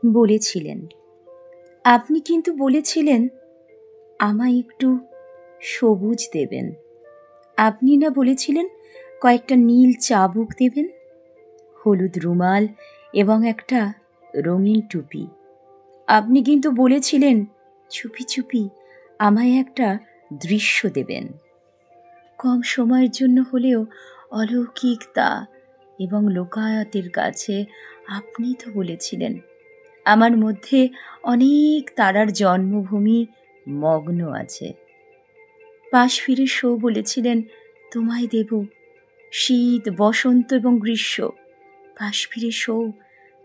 বলেছিলেন, আপনি কিন্তু বলেছিলেন আমায় একটু সবুজ দেবেন। আপনি না বলেছিলেন কয়েকটা নীল চাবুক দেবেন, হলুদ রুমাল এবং একটা রঙিন টুপি। আপনি কিন্তু বলেছিলেন চুপি চুপি আমায় একটা দৃশ্য দেবেন। কম সময়ের জন্য হলেও অলৌকিকতা এবং লোকায়তের কাছে আপনি তো বলেছিলেন আমার মধ্যে অনেক তারার জন্মভূমি মগ্ন আছে। পাশ ফিরে শো বলেছিলেন তোমায় দেব শীত, বসন্ত এবং গ্রীষ্ম। পাশ ফিরে শো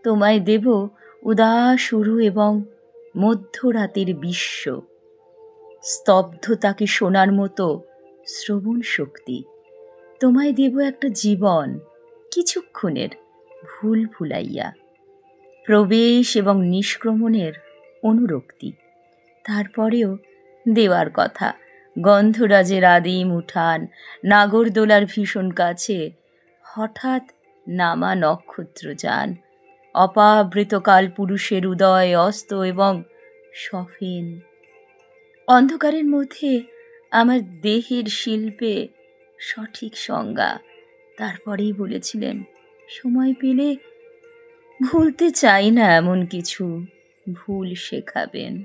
তোমায় দেব উদাস উরু এবং মধ্যরাতের বিশ্ব। স্তব্ধতাকে শোনার মতো শ্রবণ শক্তি। তোমায় দেব একটা জীবন, কিছুক্ষণের ভুল ভুলাইয়া, প্রবেশ এবং নিষ্ক্রমণের অনুরক্তি। তারপরেও দেওয়ার কথা গন্ধরাজের আদিম উঠান, নাগরদোলার ভীষণ কাছে হঠাৎ নামা নক্ষত্রযান, অপাবৃত কালপুরুষের উদয় অস্ত এবং সফেন অন্ধকারের মধ্যে আমার দেহের শিল্পে সঠিক সংজ্ঞা। তারপরেই বলেছিলেন সময় পেলে ভুলতে চাই না এমন কিছু ভুল শেখাবেন।